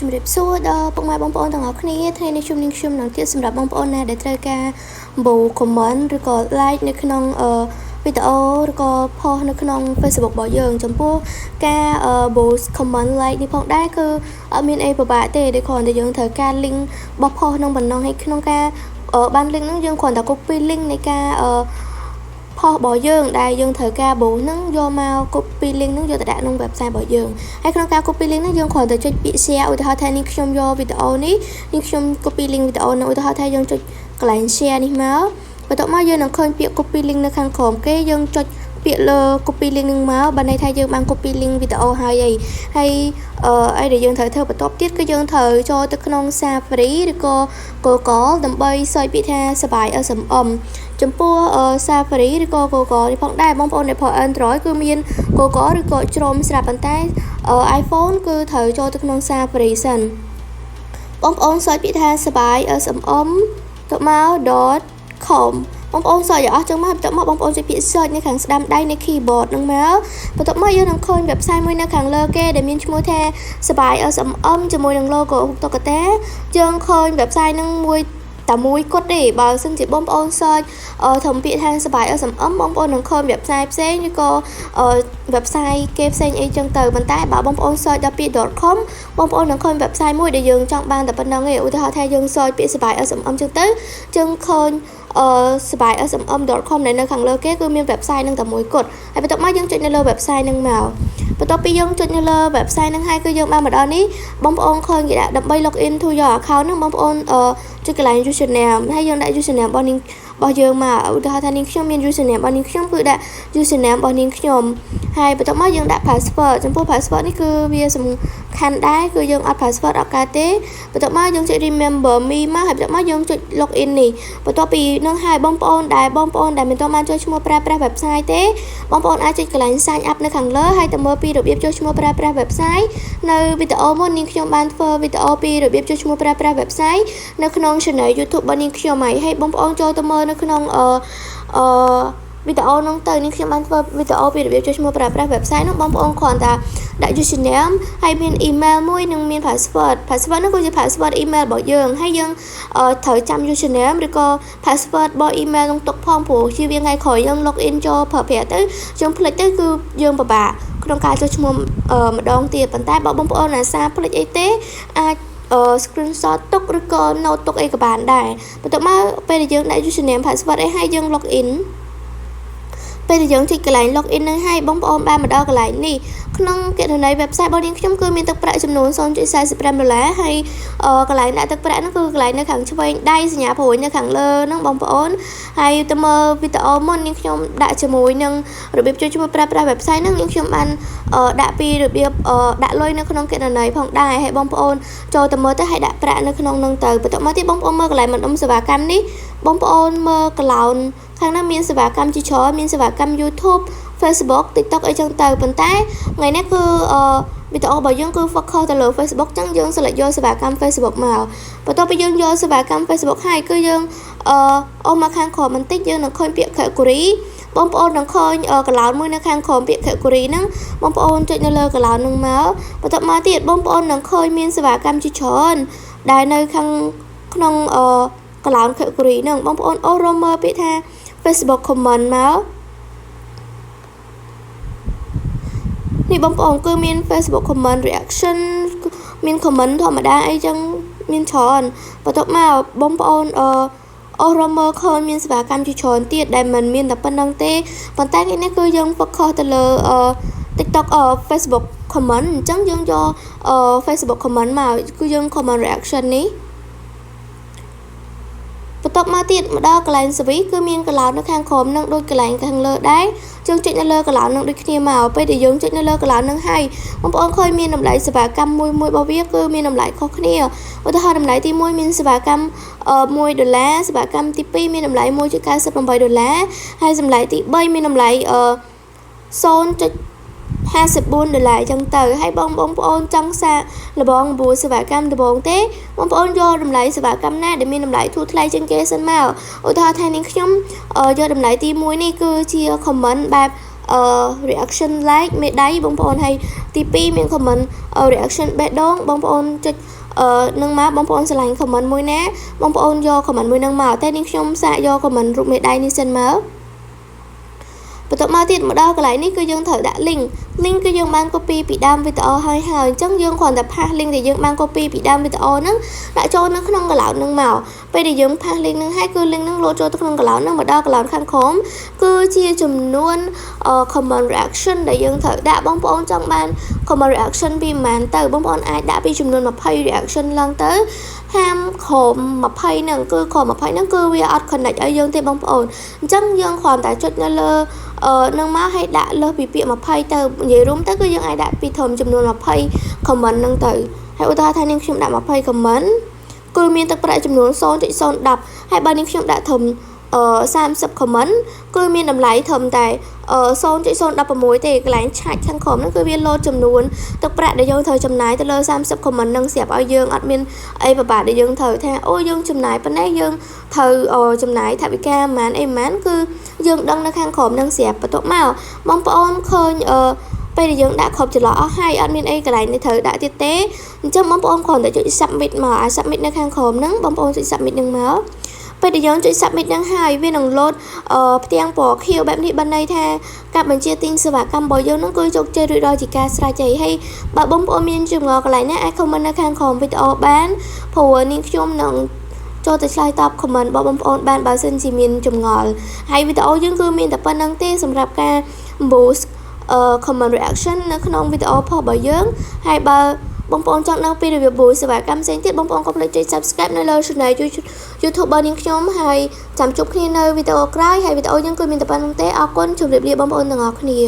ជំរាបសួរដល់ពុកម៉ែបងប្អូនទាំងអស់គ្នាថ្ងៃនេះខ្ញុំនឹងទៀតសម្រាប់បងប្អូនណាដែលត្រូវការបូ comment ឬក៏ like នៅក្នុងវីដេអូឬក៏ post នៅក្នុង Facebook របស់យើងចំពោះការបូ comment like នេះផងដែរគឺអត់មានអីពិបាកទេដោយគ្រាន់តែយើងត្រូវការ link របស់ post ក្នុងបណ្ណងឲ្យក្នុងការបាន link ហ្នឹងយើងគ្រាន់តែ copy link នៃការpost របស់យើងដែលយើងត្រូវការបូហ្នឹងយកមក copy link ហ្នឹងយកទៅដាក់ក្នុង website របស់យើងហើយក្នុងការ copy link ហ្នឹងយើងគ្រាន់តែចុចពាក្យ share ឧទាហរណ៍ថានេះខ្ញុំយកវីដេអូនេះខ្ញុំ copy link វីដេអូហ្នឹងឧទាហរណ៍ថាយើងចុចកន្លែង share នេះមកបន្ទាប់មកយើងនឹងឃើញពាក្យ copy link នៅខាងក្រោមគេយើងចុចពាក្យលើ copy link ហ្នឹងមកបើន័យថាយើងបាន copy link វីដេអូហើយហើយអីដែលយើងត្រូវធ្វើបន្ទាប់ទៀតគឺយើងត្រូវចូលទៅក្នុង Safari ឬក៏ Google ដើម្បី search ពាក្យថាសបាយ SMM ចំពោះ Safari ឬក៏ Google នេះផងដែរបងប្អូនដែលប្រើ Android គឺមាន Google ឬក៏ Chrome ស្រាប់ប៉ុន្តែ iPhone គឺត្រូវចូលទៅក្នុង Safari សិនបងប្អូន search ពាក្យថាសបាយ SMM ទៅមក .com បងប្អូន search ឲ្យអស់ចឹងមកបន្ទាប់មកបងប្អូនចុចពាក្យ search នៅខាងស្ដាំដៃនៃ keyboard ហ្នឹងមកបន្ទាប់មកយើងនឹងឃើញ website មួយនៅខាងលើគេដែលមានឈ្មោះថាសបាយ SMM ជាមួយនឹង logo តុក្កតាយើងឃើញ website ហ្នឹងមួយតែមួយគត់ទេបើសិនជាបងប្អូន search ធំពាក្យថាសបាយ SMM បងប្អូននឹងឃើញ website ផ្សេងឬក៏ website គេផ្សេងអីចឹងទៅប៉ុន្តែបើបងប្អូន search ដល់ពាក្យ .com បងប្អូននឹងឃើញ website មួយដែលយើងចង់បានតែប៉ុណ្្នឹងឯងឧទាហរណ៍ថាយើង search ពាក្យសបាយ SMM ចឹងទៅយើងឃើញសបាយ smm.com នៅខាងលើគេគឺមាន website នឹងតែមួយគត់ហើយបន្ទាប់មកយើងចុចនៅលើ website នឹងមកបន្ទាប់ពីយើងចុចនៅលើ website នឹងហើយគឺយើងបានមកដល់នេះបងប្អូនឃើញគេដាក់ដើម្បី login to your account ហ្នឹងបងប្អូនចុចកន្លែង username ហើយយើងដាក់ username របស់យើងមកឧទាហរណ៍ថានាងខ្ញុំមាន username របស់នាងខ្ញុំគឺដាក់ username របស់នាងខ្ញុំហើយបន្ទាប់មកយើងដាក់ password ចំពោះ password នេះគឺវាសំខាន់ដែរគឺយើងអត់ password អត់កើតទេបន្ទាប់មកយើងចុច remember me មកហើយបន្ទាប់មកយើងចុច login នេះបន្ទាប់ពីនឹងហើយបងប្អូនដែលមិនទាន់បានចូលឈ្មោះប្រើប្រាស់ website ទេបងប្អូនអាចចុចកន្លែង sign up នៅខាងលើហើយទៅមើលពីរបៀបចូលឈ្មោះប្រើប្រាស់ website នៅវីដេអូមុននាងខ្ញុំបានធ្វើវីដេអូពីរបៀបចូលឈ្មោះប្រើប្រាស់ website នៅក្នុង channel YouTube របស់នាងខ្ញុំហើយបងប្អូនចូលទៅមើលនៅក្នុងវីដេអូនោះទៅនាងខ្ញុំបានធ្វើវីដេអូពីរបៀបចូលឈ្មោះប្រើប្រាស់ website នោះបងប្អូនគ្រាន់តែដាក់ username ហើយមាន email មួយនិងមាន password នោះគឺជា password email របស់យើងហើយយើងត្រូវចាំ username ឬក៏ password របស់ email នោះទុកផងព្រោះជាវាថ្ងៃក្រោយយើង login ចូលប្រើប្រាស់ទៅយើងភ្លេចទៅគឺយើងពិបាកក្នុងការចូលឈ្មោះម្ដងទៀតប៉ុន្តែបើបងប្អូនអាសាភ្លេចអីទេអាចscreenshot ទុកឬក៏ note ទុកអីក៏បានដែរបន្ទាប់មកពេលដែលយើងដាក់ username password អីហើយយើង login ពេលដែលយើងចុចកន្លែង login ហ្នឹងហើយបងប្អូនបានមកដល់កន្លែងនេះក្នុងគណនី website របស់នាងខ្ញុំគឺមានទឹកប្រាក់ចំនួន $0.45 ហើយកន្លែងដាក់ទឹកប្រាក់ហ្នឹងគឺកន្លែងនៅខាងឆ្វេងដៃសញ្ញាព្រួយនៅខាងលើហ្នឹងបងប្អូនហើយទៅមើលវីដេអូមុននាងខ្ញុំដាក់ជាមួយនឹងរបៀបចូលឈ្មោះប្រើប្រាស់ website ហ្នឹងនាងខ្ញុំបានដាក់ពីរបៀបដាក់លុយនៅក្នុងគណនីផងដែរហើយបងប្អូនចូលទៅមើលទៅហើយដាក់ប្រាក់នៅក្នុងហ្នឹងទៅបន្ទាប់មកទៀតបងប្អូនមើលកន្លែងបណ្ដុំសេវាកម្មនេះបងប្អូនមើលកន្លោនខាងនោះមានសេវាកម្មជាច្រើនមានសេវាកម្ម YouTube Facebook TikTok អីចឹងទៅប៉ុន្តែថ្ងៃនេះគឺវីដេអូរបស់យើងគឺ focus ទៅលើ Facebook ចឹងយើង select យកសេវាកម្ម Facebook មកបន្ទាប់ពីយើងយកសេវាកម្ម Facebook ហើយគឺយើងអូមកខាងក្រោមបន្តិចយើងនឹងឃើញពាក្យ category បងប្អូននឹងឃើញកន្លោនមួយនៅខាងក្រោមពាក្យ category ហ្នឹងបងប្អូនចុចនៅលើកន្លោនហ្នឹងមកបន្ទាប់មកទៀតបងប្អូននឹងឃើញមានសេវាកម្មជាច្រើនដែលនៅខាងក្នុងកន្លោន category ហ្នឹងបងប្អូនអូរមើលពាក្យថា Facebook comment មកនេះបងប្អូនគឺមាន Facebook comment reaction មាន comment ធម្មតាអីចឹងមានច្រើនបន្ទាប់មកបងប្អូនអូរមើលឃើញមានសេវាកម្មជាច្រើនទៀតដែលមិនមានតែប៉ុណ្្នឹងទេប៉ុន្តែនេះគឺយើង focus ទៅលើTikTok Facebook comment អញ្ចឹងយើងយក Facebook comment មកគឺយើង comment reaction នេះបន្ទាប់មកទៀតមកដល់កន្លែង service គឺមានកន្លោននៅខាងក្រោមនឹងដូចកន្លែងខាងលើដែរយើងចុចនៅលើកន្លោននឹងដូចគ្នាមកពេលដែលយើងចុចនៅលើកន្លោននឹងហើយបងប្អូនឃើញមានតម្លៃសេវាកម្មមួយរបស់វាគឺមានតម្លៃខុសគ្នាឧទាហរណ៍តម្លៃទី1មានសេវាកម្ម$1សេវាកម្មទី2មានតម្លៃ$1.98ហើយតម្លៃទី3មានតម្លៃ$0.54ចឹងទៅហើយបងប្អូនចង់សាកល្បងបួសេវាកម្មដំបូងទេបងប្អូនយកតម្លៃសេវាកម្មណាដែលមានតម្លៃធូរថ្លៃជាងគេសិនមកឧទាហរណ៍ថានាងខ្ញុំយកតម្លៃទី1នេះគឺជា comment បែប reaction like មេដៃបងប្អូនហើយទី2មាន comment reaction បេះដូងបងប្អូនចុចនឹងមកបងប្អូនឆ្លាញ់ comment មួយណាបងប្អូនយក comment មួយនឹងមកតែនេះខ្ញុំសាកយក comment រូបមេដៃនេះសិនមកបន្ទាប់មកទៀតមកដល់កន្លែងនេះគឺយើងត្រូវដាក់ link គឺយើងបាន copy ពីដើមវីដេអូហើយអញ្ចឹងយើងគ្រាន់តែផាស link ដែលយើងបាន copy ពីដើមវីដេអូហ្នឹងដាក់ចូលនៅក្នុង cloud ហ្នឹងមកពេលដែលយើងផាស link ហ្នឹងហើយគឺ link ហ្នឹងលោតចូលទៅក្នុង cloud ហ្នឹងមកដល់ cloud ខាងក្រោមគឺជាចំនួន comment reaction ដែលយើងត្រូវដាក់បងប្អូនចង់បាន comment reaction ពីប៉ុន្មានទៅបងប្អូនអាចដាក់ពីចំនួន20 reaction ឡើងទៅហាមក្រុម20ហ្នឹងគឺក្រុម20ហ្នឹងគឺវាអត់ connect ឲ្យយើងទេបងប្អូនអញ្ចឹងយើងគ្រាន់តែចុចនៅលើនឹងមកឲ្យដាក់លើសពីពាក្យ20ទៅនិយាយរួមទៅគឺយើងអាចដាក់ពីធំចំនួន20 comment ហ្នឹងទៅហើយឧទាហរណ៍ថានាងខ្ញុំដាក់20 comment គឺមានទឹកប្រាក់ចំនួន 0.010 ហើយបើនាងខ្ញុំដាក់ធំ30 comment គឺមានតម្លៃធំតែ 0.016 ទេកន្លែងឆាច់ខាងក្រោមហ្នឹងគឺវាលោតចំនួនទឹកប្រាក់ដែលយើងត្រូវចំណាយទៅលើ30 comment ហ្នឹងស្រាប់ឲ្យយើងអត់មានអីពិបាកដែលយើងត្រូវថាអូយើងចំណាយប៉ុណ្ណេះយើងត្រូវចំណាយថវិកាប៉ុន្មានគឺយើងដឹងនៅខាងក្រោមហ្នឹងស្រាប់បន្ទាប់មកបងប្អូនឃើញពេលដែលយើងដាក់គ្រប់ចន្លោះអស់ហើយអត់មានអីកន្លែងនេះត្រូវដាក់ទៀតទេអញ្ចឹងបងប្អូនគ្រាន់តែចុច submit មកឲ្យ submit នៅខាងក្រោមហ្នឹងបងប្អូនចុច submit ហ្នឹងមកពេលដែលយើងចុច submit ហ្នឹងហើយវានឹងលោតផ្ទាំងពណ៌ខៀវបែបនេះបានន័យថាការបញ្ជាទិញសេវាកម្មរបស់យើងហ្នឹងគឺជោគជ័យរួចដល់ជាការស្រេចហើយបើបងប្អូនមានចម្ងល់កន្លែងណាអាច comment នៅខាងក្រោមវីដេអូបានព្រោះនាងខ្ញុំនឹងចូលទៅឆ្លើយតប comment របស់បងប្អូនបានបើសិនជាមានចម្ងល់ហើយវីដេអូយើងគឺមានតែប៉ុណ្្នឹងទេសម្រាប់ការ boost comment reaction នៅក្នុងវីដេអូផុសរបស់យើងហើយបើបងប្អូនចង់ដឹងពីរបៀប boost សេវាកម្មផ្សេងទៀតបងប្អូនកុំភ្លេចចុច subscribe នៅលើ channel YouTube របស់នាងខ្ញុំហើយចាំជួបគ្នានៅវីដេអូក្រោយហើយវីដេអូយើងគឺមានតែប៉ុណ្្នឹងទេអរគុណជម្រាបលាបងប្អូនទាំងអស់គ្នា